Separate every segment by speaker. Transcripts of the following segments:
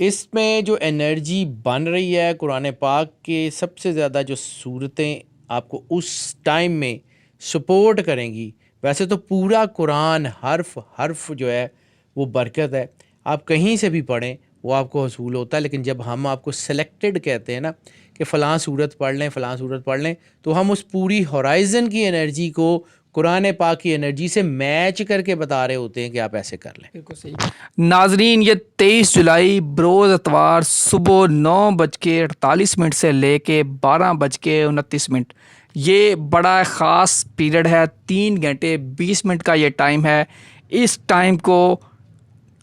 Speaker 1: اس میں جو انرجی بن رہی ہے قرآن پاک کے سب سے زیادہ جو صورتیں آپ کو اس ٹائم میں سپورٹ کریں گی، ویسے تو پورا قرآن حرف حرف جو ہے وہ برکت ہے، آپ کہیں سے بھی پڑھیں وہ آپ کو حصول ہوتا ہے، لیکن جب ہم آپ کو سلیکٹڈ کہتے ہیں نا کہ فلاں صورت پڑھ لیں فلاں صورت پڑھ لیں، تو ہم اس پوری ہورائزن کی انرجی کو قرآن پاک کی انرجی سے میچ کر کے بتا رہے ہوتے ہیں کہ آپ ایسے کر لیں۔
Speaker 2: بالکل صحیح۔ ناظرین، یہ 23 جولائی بروز اتوار صبح 9:48 سے لے کے 12:29، یہ بڑا خاص پیریڈ ہے، 3 گھنٹے 20 منٹ کا یہ ٹائم ہے۔ اس ٹائم کو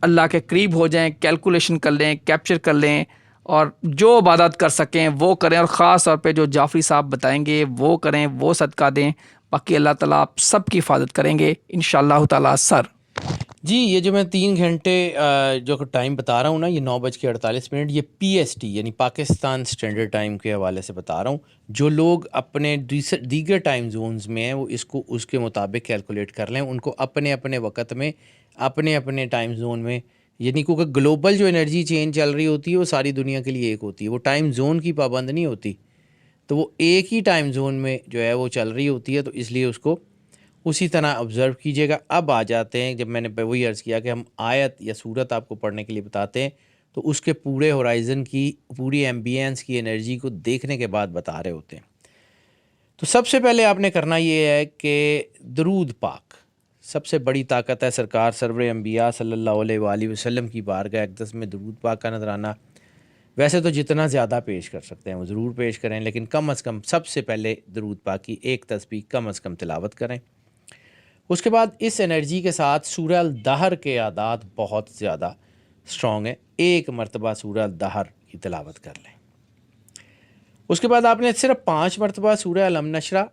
Speaker 2: اللہ کے قریب ہو جائیں، کیلکولیشن کر لیں، کیپچر کر لیں، اور جو عبادت کر سکیں وہ کریں، اور خاص طور پہ جو جعفری صاحب بتائیں گے وہ کریں، وہ صدقہ دیں۔ باقی اللہ تعالیٰ آپ سب کی حفاظت کریں گے انشاءاللہ تعالیٰ۔ سر
Speaker 1: جی، یہ جو میں 3 گھنٹے جو ٹائم بتا رہا ہوں نا، یہ 9:48، یہ پی ایس ٹی یعنی پاکستان اسٹینڈرڈ ٹائم کے حوالے سے بتا رہا ہوں۔ جو لوگ اپنے دیگر ٹائم زونز میں ہیں وہ اس کو اس کے مطابق کیلکولیٹ کر لیں، ان کو اپنے اپنے وقت میں اپنے اپنے ٹائم زون میں، یعنی کیونکہ گلوبل جو انرجی چینج چل رہی ہوتی ہے وہ ساری دنیا کے لیے ایک ہوتی ہے، وہ ٹائم زون کی پابند نہیں ہوتی، تو وہ ایک ہی ٹائم زون میں جو ہے وہ چل رہی ہوتی ہے، تو اس لیے اس کو اسی طرح آبزرو کیجیے گا۔ اب آ جاتے ہیں، جب میں نے وہی عرض کیا کہ ہم آیت یا صورت آپ کو پڑھنے کے لیے بتاتے ہیں تو اس کے پورے ہورائزن کی پوری ایمبینس کی انرجی کو دیکھنے کے بعد بتا رہے ہوتے ہیں۔ تو سب سے پہلے آپ نے کرنا یہ ہے کہ درود پاک سب سے بڑی طاقت ہے، سرکار سرور انبیاء صلی اللہ علیہ وآلہ وسلم کی بارگاہ اقدس میں درود پاک کا نذرانہ ویسے تو جتنا زیادہ پیش کر سکتے ہیں وہ ضرور پیش کریں، لیکن کم از کم سب سے پہلے درود پاک کی ایک تسبیح کم از کم تلاوت کریں۔ اس کے بعد اس انرجی کے ساتھ سورہ الدہر کے اعداد بہت زیادہ سٹرونگ ہیں، ایک مرتبہ سورہ الدہر کی تلاوت کر لیں۔ اس کے بعد آپ نے صرف 5 مرتبہ سورہ علم نشرہ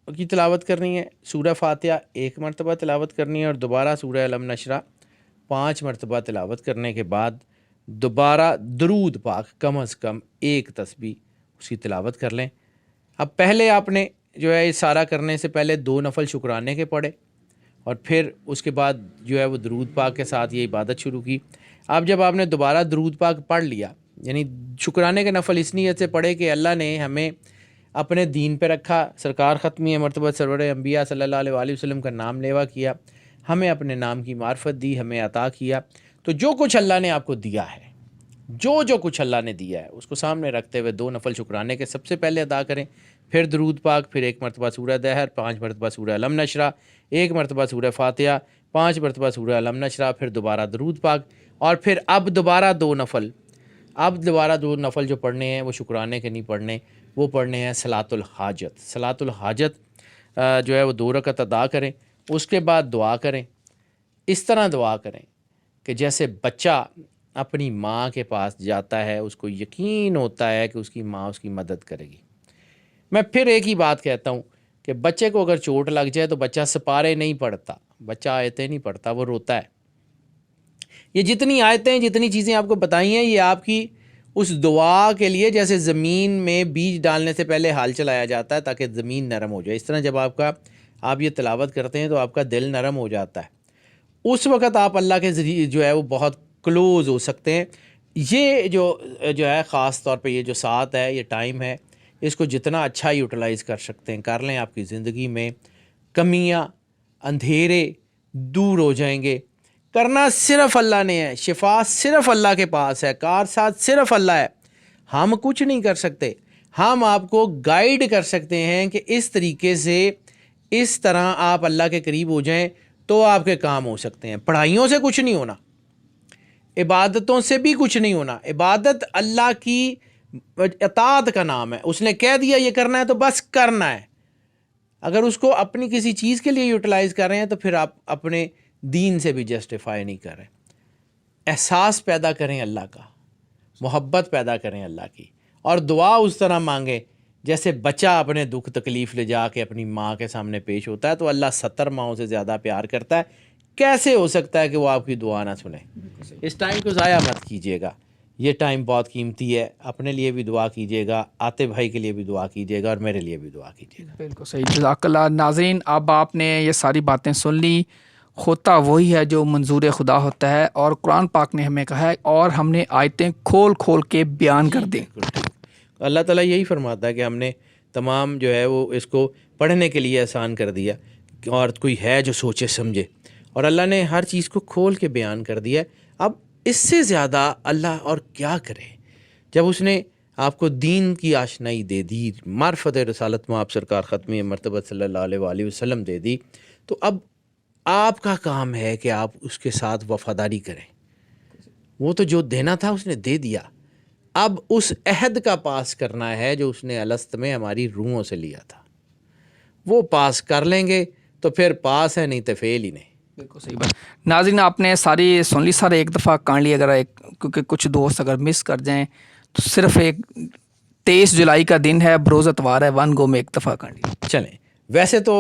Speaker 1: کی تلاوت کرنی ہے، سورہ فاتحہ 1 مرتبہ تلاوت کرنی ہے، اور دوبارہ سورہ علم نشرہ 5 مرتبہ تلاوت کرنے کے بعد دوبارہ درود پاک کم از کم ایک تسبیح اس کی تلاوت کر لیں۔ اب پہلے آپ نے جو ہے یہ سارا کرنے سے پہلے 2 نفل شکرانے کے پڑھے، اور پھر اس کے بعد جو ہے وہ درود پاک کے ساتھ یہ عبادت شروع کی۔ اب جب آپ نے دوبارہ درود پاک پڑھ لیا، یعنی شکرانے کے نفل اس نیت سے پڑھے کہ اللہ نے ہمیں اپنے دین پہ رکھا، سرکار ختمی مرتبہ سرور انبیاء صلی اللہ علیہ وآلہ وسلم کا نام لیوا کیا، ہمیں اپنے نام کی معرفت دی، ہمیں عطا کیا، تو جو کچھ اللہ نے آپ کو دیا ہے، جو کچھ اللہ نے دیا ہے اس کو سامنے رکھتے ہوئے 2 نفل شکرانے کے سب سے پہلے ادا کریں، پھر درود پاک، پھر 1 مرتبہ سورہ دہر، 5 مرتبہ سورہ علم نشرہ، 1 مرتبہ سورہ فاتحہ، 5 مرتبہ سورہ علم نشرہ، پھر دوبارہ درود پاک، اور پھر اب دوبارہ 2 نفل جو پڑھنے ہیں وہ شکرانے کے نہیں پڑھنے، وہ پڑھنے ہیں صلاۃ الحاجت۔ صلاۃ الحاجت جو ہے وہ 2 رکعت ادا کریں، اس کے بعد دعا کریں، اس طرح دعا کریں کہ جیسے بچہ اپنی ماں کے پاس جاتا ہے، اس کو یقین ہوتا ہے کہ اس کی ماں اس کی مدد کرے گی۔ میں پھر ایک ہی بات کہتا ہوں کہ بچے کو اگر چوٹ لگ جائے تو بچہ سپارے نہیں پڑھتا، بچہ آیتیں نہیں پڑھتا، وہ روتا ہے۔ یہ جتنی آیتیں، جتنی چیزیں آپ کو بتائی ہیں، یہ آپ کی اس دعا کے لیے، جیسے زمین میں بیج ڈالنے سے پہلے ہل چلایا جاتا ہے تاکہ زمین نرم ہو جائے، اس طرح جب آپ یہ تلاوت کرتے ہیں تو آپ کا دل نرم ہو جاتا ہے، اس وقت آپ اللہ کے ذریعے جو ہے وہ بہت کلوز ہو سکتے ہیں۔ یہ جو ہے خاص طور پہ یہ جو ساتھ ہے، یہ ٹائم ہے، اس کو جتنا اچھا یوٹیلائز کر سکتے ہیں کر لیں، آپ کی زندگی میں کمیاں، اندھیرے دور ہو جائیں گے۔ کرنا صرف اللہ نے ہے، شفا صرف اللہ کے پاس ہے، کار ساتھ صرف اللہ ہے، ہم کچھ نہیں کر سکتے۔ ہم آپ کو گائیڈ کر سکتے ہیں کہ اس طریقے سے، اس طرح آپ اللہ کے قریب ہو جائیں تو آپ کے کام ہو سکتے ہیں۔ پڑھائیوں سے کچھ نہیں ہونا، عبادتوں سے بھی کچھ نہیں ہونا۔ عبادت اللہ کی اطاعت کا نام ہے، اس نے کہہ دیا یہ کرنا ہے تو بس کرنا ہے۔ اگر اس کو اپنی کسی چیز کے لیے یوٹیلائز کر رہے ہیں تو پھر آپ اپنے دین سے بھی جسٹیفائی نہیں کر رہے۔ احساس پیدا کریں اللہ کا، محبت پیدا کریں اللہ کی، اور دعا اس طرح مانگیں جیسے بچہ اپنے دکھ تکلیف لے جا کے اپنی ماں کے سامنے پیش ہوتا ہے، تو اللہ 70 ماؤں سے زیادہ پیار کرتا ہے۔ کیسے ہو سکتا ہے کہ وہ آپ کی دعا نہ سنیں؟ اس ٹائم کو ضائع مت کیجیے گا، یہ ٹائم بہت قیمتی ہے۔ اپنے لیے بھی دعا کیجیے گا، آتے بھائی کے لیے بھی دعا کیجیے گا، اور میرے لیے بھی دعا کیجیے گا۔
Speaker 2: بالکل صحیح، جزاک اللہ۔ ناظرین، اب آپ نے یہ ساری باتیں سن لی، ہوتا وہی ہے جو منظور خدا ہوتا ہے، اور قرآن پاک نے ہمیں کہا ہے اور ہم نے آیتیں کھول کھول کے بیان کر دیں۔
Speaker 1: اللہ تعالیٰ یہی فرماتا ہے کہ ہم نے تمام جو ہے وہ اس کو پڑھنے کے لیے آسان کر دیا، اور کوئی ہے جو سوچے سمجھے، اور اللہ نے ہر چیز کو کھول کے بیان کر دیا۔ اب اس سے زیادہ اللہ اور کیا کرے؟ جب اس نے آپ کو دین کی آشنائی دے دی، معرفت رسالت میں آپ سرکار ختم مرتبہ صلی اللہ علیہ وآلہ وسلم دے دی، تو اب آپ کا کام ہے کہ آپ اس کے ساتھ وفاداری کریں۔ وہ تو جو دینا تھا اس نے دے دیا، اب اس عہد کا پاس کرنا ہے جو اس نے الست میں ہماری روحوں سے لیا تھا۔ وہ پاس کر لیں گے تو پھر پاس ہے، نہیں تو فیل ہی نہیں۔
Speaker 2: بالکل صحیح بات۔ ناظرین آپ نے ساری سن لی، سارے ایک دفعہ کان لی، اگر کیونکہ کچھ دوست اگر مس کر جائیں تو صرف ایک 23 جولائی کا دن ہے، بروز اتوار ہے، ون گو میں ایک دفعہ کان لی۔
Speaker 1: چلیں، ویسے تو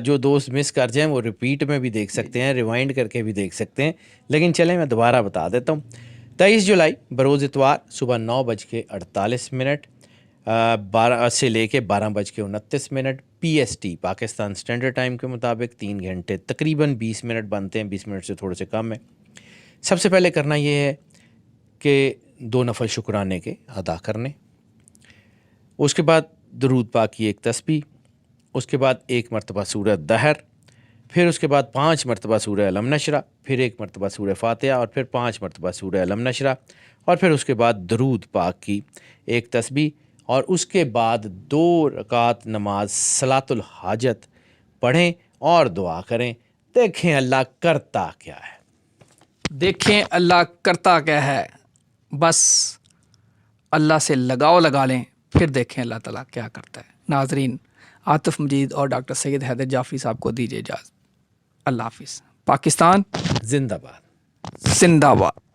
Speaker 1: جو دوست مس کر جائیں وہ ریپیٹ میں بھی دیکھ سکتے ہیں، ریوائنڈ کر کے بھی دیکھ سکتے ہیں، لیکن چلیں میں دوبارہ بتا دیتا ہوں۔ 23 جولائی بروز اتوار صبح 9:48 12 سے لے کے 12:29 P S T Pakistan standard time کے مطابق 3 گھنٹے تقریباً 20 منٹ بنتے ہیں، 20 منٹ سے تھوڑے سے کم ہے۔ سب سے پہلے کرنا یہ ہے کہ 2 نفل شکرانے کے ادا کرنے، اس کے بعد درود پاک کی ایک تسبیح، اس کے بعد 1 مرتبہ سورہ دہر، پھر اس کے بعد 5 مرتبہ سورہ علم نشرہ، پھر 1 مرتبہ سورہ فاتحہ، اور پھر 5 مرتبہ سورہ علم نشرہ، اور پھر اس کے بعد درود پاک کی ایک تسبیح، اور اس کے بعد 2 رکعت نماز صلاۃ الحاجت پڑھیں اور دعا کریں۔ دیکھیں اللہ کرتا کیا ہے،
Speaker 2: دیکھیں اللہ کرتا کیا ہے، بس اللہ سے لگاؤ لگا لیں، پھر دیکھیں اللہ تعالیٰ کیا کرتا ہے۔ ناظرین، عاطف مجید اور ڈاکٹر سید حیدر جعفری صاحب کو دیجیے اجازت۔ اللہ حافظ۔ پاکستان
Speaker 1: زندہ باد۔
Speaker 2: زندہ باد۔